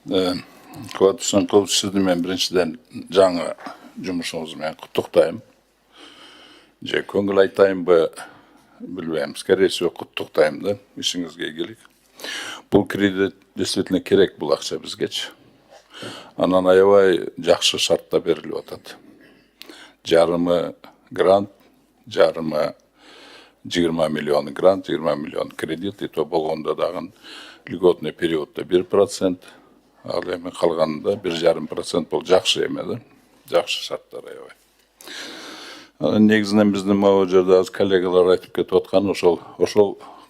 Кылатышан кылып сізді мен біріншіден жаңы жұмысыңызмен құттықтаймын. Же көңіл айтайын ба білмеймін, скорее всего құттықтаймын да, ішіңізге келік. Бұл кредит действительно керек бұл ақша бізгечі. Анан аябай жақсы шартта беріліп атады. Жарымы грант, жарымы 20 миллион грант, 20 миллион кредит, и то болғанда дағын льготный периодта 1%, ал эми қалғанында 1,5% бұл жақсы емеді, жақсы шарттар аябай. Негізінен біздің мау жерде аз коллегалар айтып кетіп отқан, ошол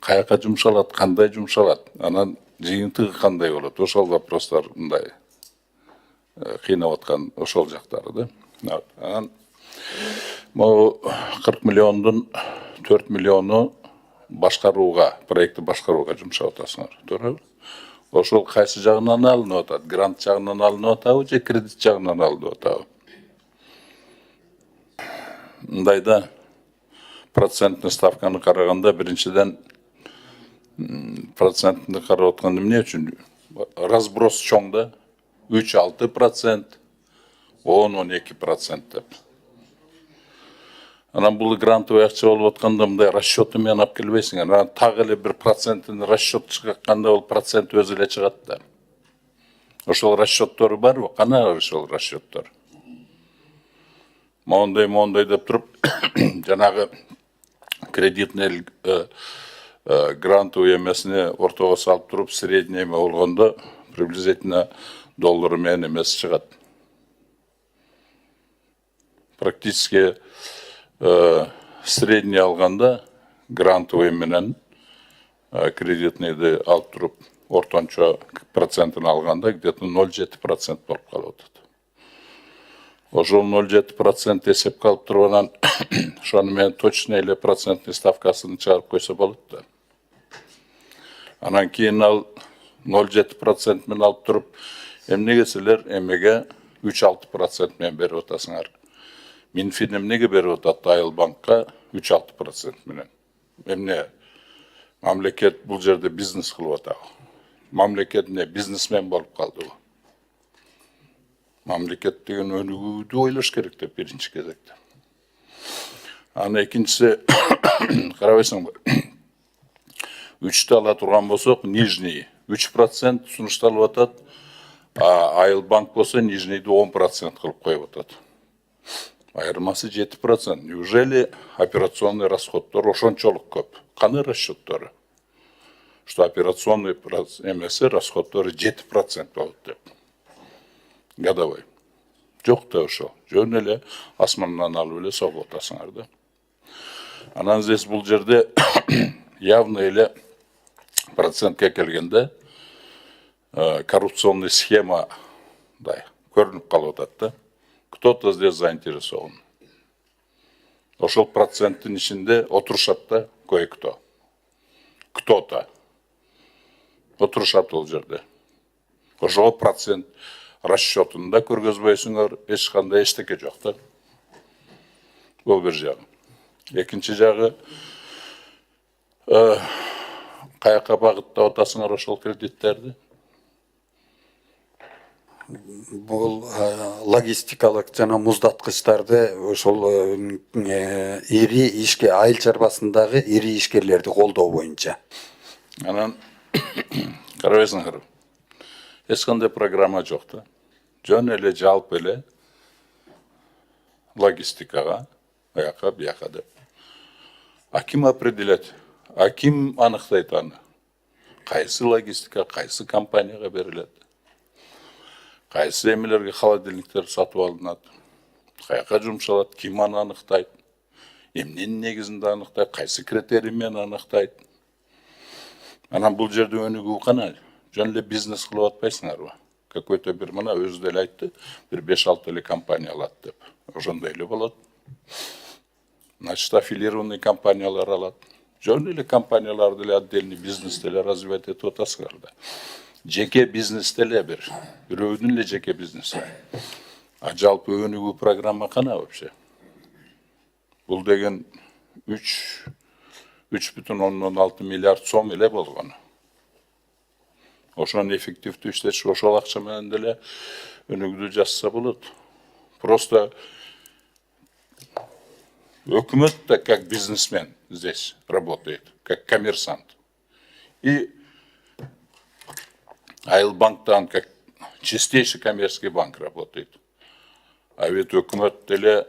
қаяққа жұмшалады, қандай жұмшалады, анан жиынтығы қандай болады, ошол вопростар мындай қиынап отқан ошол жақтары да. Анан мау 40 миллиондың 4 миллионы башқаруға, проекті башқаруға жұмшап отасыңар, тура? Ошол қайсы жағынан алынып атат, грант жағынан алынып атабы, же кредит жағынан алынып атабы? Мындайда процентный ставканы қарағанда біріншіден процентный қарап отқанда эмне үчүн? Разброс чоңда 3-6%, 10-12% деп. Анан бұл грантовый акча болуп атканда мындай расчеты менен алып келбейсиң. Анан так эле 1% расчет чыкканда ол процент өзү эле чыгат да. Ошол расчеттору барбы? Кана ошол расчеттор? Мондай деп туруп, жанагы кредитный грантовый эмесине ортого салып туруп, средний эме болгондо приблизительно доллары менен эмес чыгат. Практически средний алганда грантовый менен кредитныйды алып туруп, ортончо процентин алганда где-то 0,7% болуп калып атат. Ошол 0,7% эсепке алып туруп анан ошону менен точно эле процентный ставкасын чыгарып койсо болот да. Анан кийин ал 0,7% менен алып туруп, эмнеге силер эмеге 3-6% менен берип атасыңар? Минфин эмнеге берип атат Айыл банкка 3-6% менен? Эмне? Мамлекет бул жерде бизнес кылып атабы? Мамлекет эмне? Бизнесмен болуп калдыбы? Мамлекет деген өнүгүүдү ойлош керек деп биринчи кезекте. Анан экинчиси карабайсыңбы? 3-тө ала турган болсок, нижний 3% сунушталып атат, Айыл банк болсо нижнийди 10% кылып коюп атат. Айырмасы 7%. Неужели операционный расходтор ошончолук көп? Каны расчеттору? Что операционный эмеси расходтору 7% болот деп. Годовой. Жок да ошол. Жөн эле асмандан алып эле согуп атасыңар да. Анан здесь бул жерде явно эле процентке келгенде коррупционный схема көрүнүп калып атат да. Кто-то здесь заинтересован. Ошол проценттин ичинде отурушат да кое-кто. Кто-то отурушат ол жерде. Ошол процент расчетында көргөзбөйсүңөр, эч кандай эчтеке жок да. Бул бир жагы. Экинчи жагы, каяка багыттап атасыңар ошол кредиттерди? Бул логистикалык жана муздаткычтарды ошол ири ишке айыл чарбасындагы ири ишкерлерди колдоо боюнча. Анан карабайсыңар, эч кандай программа жок да. Жөн эле жалпы эле логистикага, аяка бияка деп. А ким определять? А ким аныктайт аны? Кайсы логистика, кайсы компанияга берилет? Кайсы эмелерге холодильниктер сатып алынат? Каяка жумшалат? Ким аны аныктайт? Эмненин негизинде аныктайт? Кайсы критерий менен аныктайт? Анан бул жерде өнүгүү кана? Жөн эле бизнес кылып атпайсыңарбы? Какой-то бир мына өзү деле айтты, бир 5-6 эле компания алат деп. Ошондой эле болот. Значит, аффилированный компаниялар алат. Жөн эле компанияларды эле отдельный бизнес деле развивать этип атасыңар да. Жеке бизнес деле бирөөнүн эле жеке бизнеси. А жалпы өнүгүү программа кана вообще? Бул деген 3,6 миллиард сом эле болгон. ошону эффективдүү иштетиш, ошол акча менен деле өнүгүүдү жасаса болот. Просто өкмөт-то как бизнесмен здесь работает, как коммерсант. И Айылбанк там как чистейший коммерческий банк работает. А ведь өкмөт деле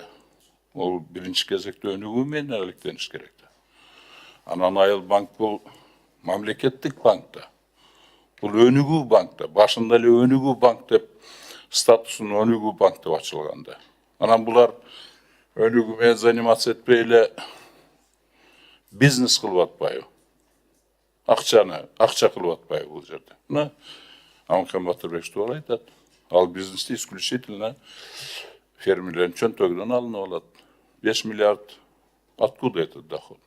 ол биринчи кезекте өнүгүү менен алектениш керек. Анан Айылбанк бул мамлекеттик банк да. Бул өнүгүү банк да. Башында эле өнүгүү банк деп статусун өнүгүү банк деп ачылганда. Анан булар өнүгүү менен заниматься этпей эле бизнес кылып атпайбы? Акча кылып атпайбы бул жерде? Мына Аманхан Батырбек что айтат? Ал бизнесте исключительно фермерлердин чөнтөгүнөн алынып алат. 5 миллиард откуда этот доход?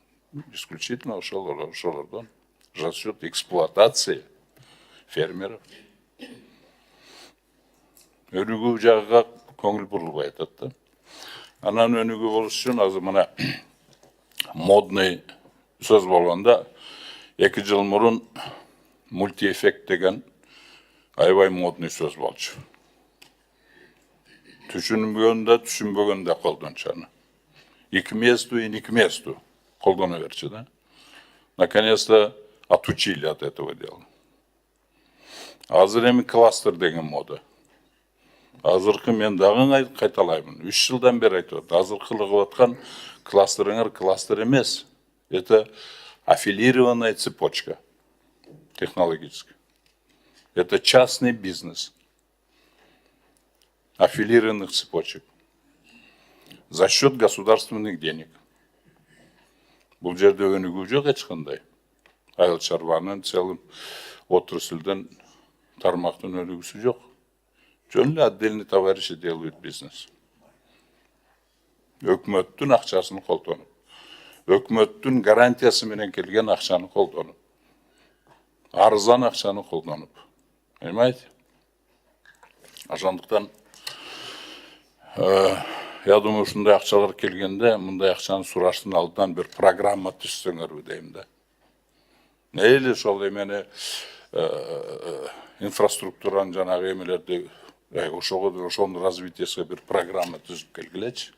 Исключительно ошолордон за счет эксплуатации фермеров. Өнүгүү жагыга көңүл бурулбай атат да. Анан өнүгүү болуш үчүн азыр мына модный сөз болгондо 2 жыл мурун мультиэффект деген аябай модный сөз болчу. Түшүнбөгөндө колдончу аны. Iki месту колдоно берчү да. Наконец-то отучили от этого дела. Азыр эми кластер деген мода. Азыркы мен дагы кайталаймын. 3 жылдан бери айтып, азыркы кылып аткан кластериңер кластер эмес. Это аффилированная цепочка технологическая. Это частный бизнес. Аффилированных цепочек. За счет государственных денег. Бул жерде өнүгүү жок эч кандай. Айыл чарбанын целым отрасльден тармактын өнүгүүсү жок. Жөн эле отдельный товарищи делают бизнес. Өкмөттүн акчасын колдонуп, өкмөттүн гарантиясы менен келген акчаны колдонуп, арзан акчаны колдонуп. Понимаете? Ошондуктан я думаю, ушундай акчалар келгенде, мындай акчаны сураштын алдынан бир программа түзсөңөр дейм да. Эле ошол эмени инфраструктуранын жанагы эмелерди ошонун развитиясына бир программа түзүп келгилечи.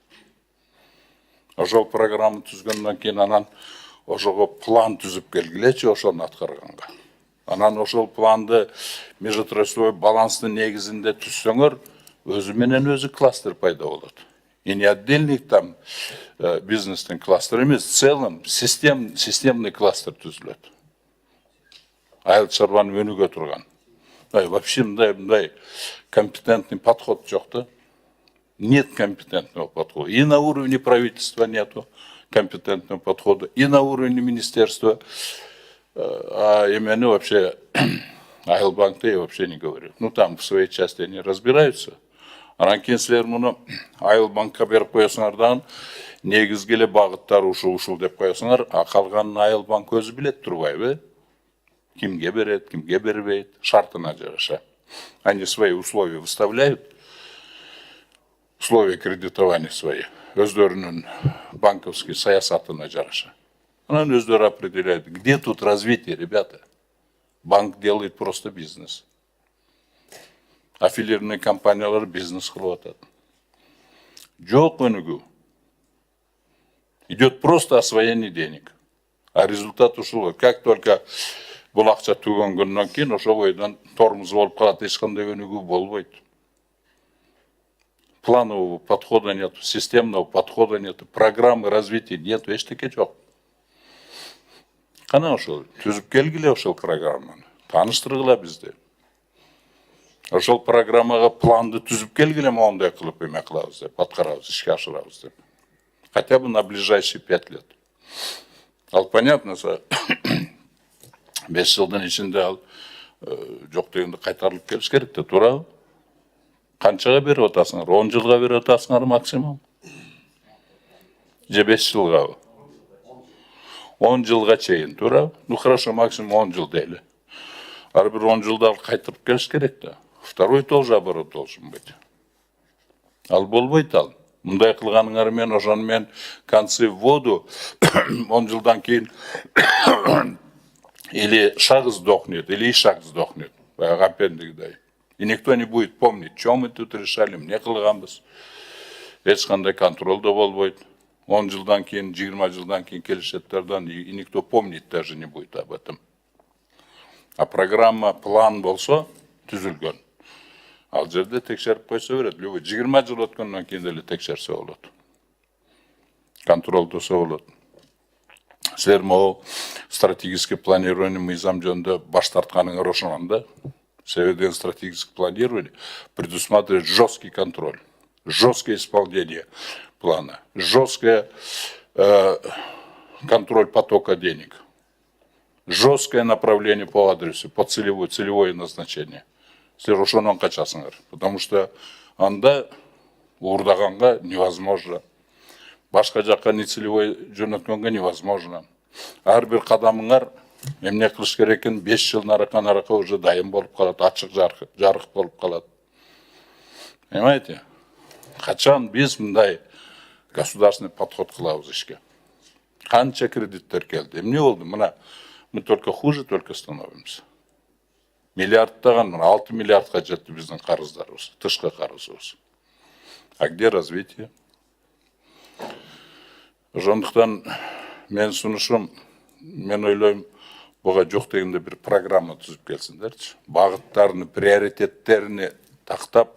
Ошол программа түзгөндөн кийин анан ошого план түзүп келгилечи ошону аткарганга. Анан ошол планды межотрасловой баланстын негизинде түзсөңөр, өзү менен өзү кластер пайда болот. И не отдельный там бизнестин кластер эмес, в целом системный кластер түзүлөт. Айыл чарбаны өнүгө турган. Вообще мындай компетентный подход жок да. Нет компетентного подхода. И на уровне правительства нету компетентного подхода, и на уровне министерства. А именно вообще Айылбанкта я вообще не говорю. Ну там в своей части они разбираются. Анан кийин силер муну Айылбанкка берип коесуңардан негизги эле багыттары ушул деп коесуңар, а калганын Айылбанк өзү билет турбайбы? Кимге берет, кимге бербейт, шартына жараша. Они свои условия выставляют, условия кредитования свои, өздөрүнүн банковский саясатына жараша. Анан өздөрү определяют, где тут развитие, ребята? Банк делает просто бизнес. Аффилированные компаниялар бизнес кылып атат. Жок өнүгүү. Идет просто освоение денег. А результат ушул. Как только бул акча түгөнгөндөн кийин ошол бойдон тормоз болуп калат, эч кандай өнүгүү болбойт. Планового подхода нет, системного подхода нет, программы развития нет, эчтеке жок. Кана ошол түзүп келгиле ошол программаны, тааныштыргыла бизди. Ошол программага планды түзүп келгиле, моундай кылып эме кылабыз деп, аткарабыз, ишке ашырабыз деп. Хотя бы на ближайшие 5 лет. Ал понятно, 5 жылдын ичинде ал жок дегенде кайтарылып келиш керек да, туурабы? Канчага берип атасыңар? 10 жылга берип атасыңар максимум? Же 5 жылгабы? 10 жылга чейин, туурабы? Ну хорошо, максимум 10 жыл дейли. Ар бир 10 жылда кайтырып келиш керек да. Второй тоже оборот должен быть. Ал болбойт ал. Мындай кылганыңар менен ошону менен концы в воду 10 жылдан кийин или шаг сдохнет, или ишак сдохнет. апендигидай. И никто не будет помнить, что мы тут решали, не кылганбыз. Ешқандай контроль да болбойт. 10 жылдан кейін, 20 жылдан кейін келешектерден, и никто помнить даже не будет об этом. А программа, план болса, түзілген. Ал жерде текшеріп қойса береді. Любой 20 жыл өткеннен кейін деле текшерсе болады. Контролдоса болады. Сіздер мол стратегическое планирование мыйзам жөнүндө баш тартканыңар ошонан да. Себебі стратегическое планирование предусматривает жесткий контроль, жесткое исполнение плана, жесткое контроль потока денег, жесткое направление по адресу, по целевое назначение. Сіздер ошонон качасыңар, потому что анда уурдаганга невозможно. Башка жакка нецелевой жөнөткөнгө невозможно. Ар бир кадамыңар эмне кылыш керек экен 5 жыл нарака уже дайым болуп калат, ачык жарык болуп калат. Понимаете? Качан биз мындай государственный подход кылабыз ишке. Канча кредиттер келди. Эмне болду? Мына мы только хуже только становимся. Миллиардтаган 6 миллиардка жетти биздин карыздарыбыз, тышкы карызыбыз. А где развитие? Ошондуктан мен сунушум, мен ойлойм, буга жок дегенде бир программа түзүп келсиндерчи. Багыттарын, приоритеттерин тактап,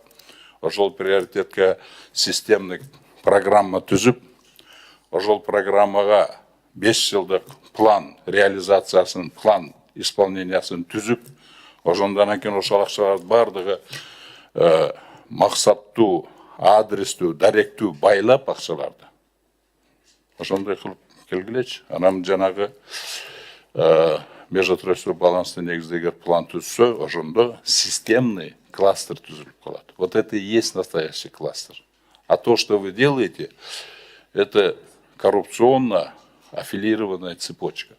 ошол приоритетке системный программа түзүп, ошол программага 5 жылдык план реализациясын, план исполнениясын түзүп, ошондон кийин ошол акчалардын бардыгы максаттуу, адрестүү, даректүү байлап акчаларды. Ошондой кылып келгилечи. Анан жанагы межотрасловой баланстын негиздеги план түзсө, ошондо системный кластер түзүлүп калат. Вот это и есть настоящий кластер. А то, что вы делаете, это коррупционно аффилированная цепочка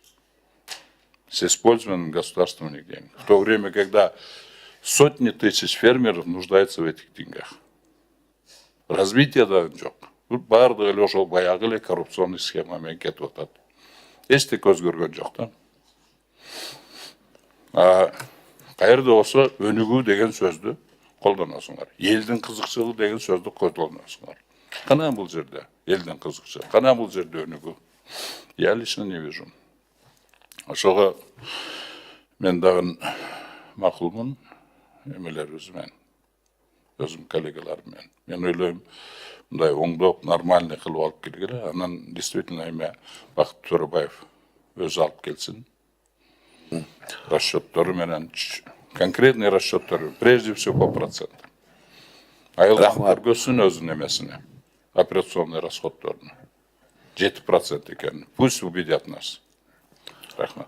с использованием государственных денег. В то время, когда сотни тысяч фермеров нуждаются в этих деньгах. Развитие да жок. Бардыгы эле ошол баягы эле коррупционный схемамен кетип атат. Эчтеке көз көргөн жок да. Каерде болсо өнүгүү деген сөздү колдоносуңар. Элдин кызыкчылыгы деген сөздү колдоносуңар. Кана бул жерде элдин кызыкчылыгы, кана бул жерде өнүгүү? Я лично не вижу. Ошого мен дагы макулмун эмелерибиз менен, өзүм коллегаларым менен. Мен ойлойм, мындай оңдоп, нормальный кылып алып келгиле, анан действительно эме Бакыт Төрөбаев өзү алып келсин. Расчеттору менен, конкретный расчеттору, прежде всего по процентам. Айылдан көргөсүн өзүнүн эмесине, операционный расходторуна. 7% экен. Пусть убедят нас. Рахмат.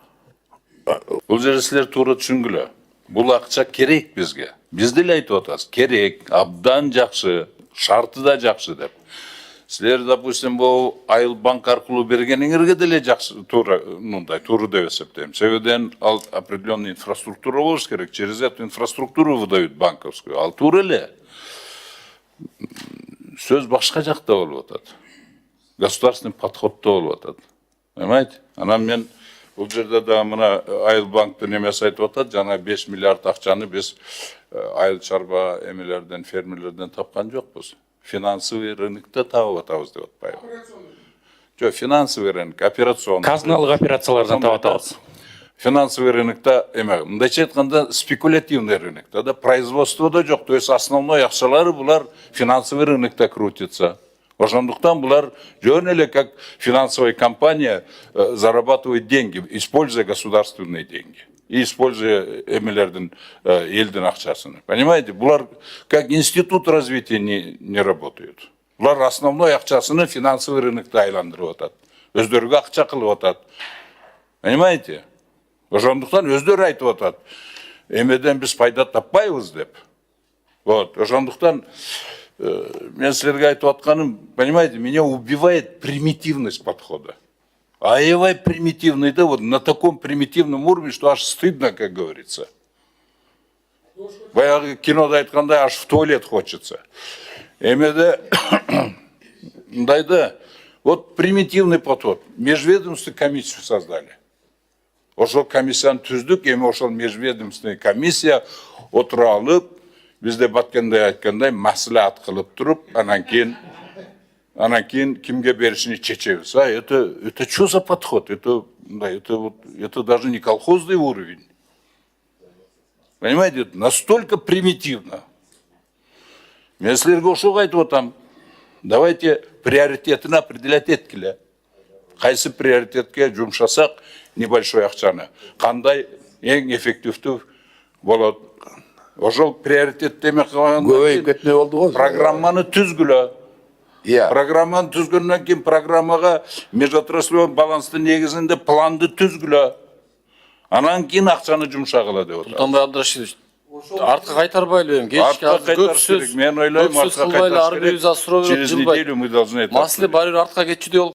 Бул жерде силер туура түшүнгүлө. Бул акча керек бизге. Биз деле айтып атабыз, керек, абдан жакшы, шарты да жакшы деп. Силер, допустим, бул айыл банк аркылуу бергениңерге деле жакшы, туура, мындай, туура деп эсептейм. Себебден ал определенный инфраструктура болуш керек. Через эту инфраструктуру выдают банковскую. Ал туура эле. Сөз башка жакта болуп атат. Государственный подходто болуп атат. Понимаете? Анан мен бул жерде да мына айыл банктын эмеси айтып атат, жана 5 миллиард акчаны биз айыл чарба эмелерден, фермерлерден тапкан жокпуз. Финансовый рынокто табып атабыз деп атпайбы? Жок, финансовый рынок, операционный. Казналык операциялардан таап атабыз. Финансовый рынокто эме, мындайча айтканда спекулятивный рынокто да, производстводо жок. То есть основной акчалары булар финансовый рынокто крутится. Ошондуктан булар жөн эле как финансовая компания зарабатывает деньги, используя государственные деньги. И используя эмелердин, элдин акчасын. Понимаете, булар как институт развития не работают. Булар основной акчасын финансовый рынокто айландырып атат. Өздөрүгө акча кылып атат. Понимаете? Ошондуктан өздөрү айтып атат. Эмеден биз пайда таппайбыз деп. Вот, ошондуктан мен силерге айтып атканым, понимаете, меня убивает примитивность подхода. Аевай примитивный, да, вот на таком примитивном уровне, что аж стыдно, как говорится. Баягы кинода айткандай аж в туалет хочется. Эмеде, да, вот примитивный подход. Межведомственную комиссию создали. Ошол комиссияны түздүк, эми ошол межведомственный комиссия отура алып, бизде баткандай айткандай маслихат кылып туруп, анан кийин кимге беришини чечебиз. Это что за подход? Это даже не колхозный уровень. Понимаете, это настолько примитивно. Мен силерге ошого айтып атам. Давайте приоритетин определять эткиле. Кайсы приоритетке жумшасак небольшой акчаны, кандай эң эффективдүү болот. Ошол приоритеттеме кылганда Көбөйүп кетме болду го. программаны түзгүлө. Иә. Программаны түзгөндөн кийин программага межотраслевой баланстын негизинде планды түзгүлө. Анан кийин акчаны жумшагыла деп атат. Султанбай Абдрашидович, артқа кайтарбайлы эми, кечке Артқа кайтарыш керек. Мен ойлойм, артқа кайтарыш керек. Через неделю мы должны это масле барыр артқа кетчүдөй болуп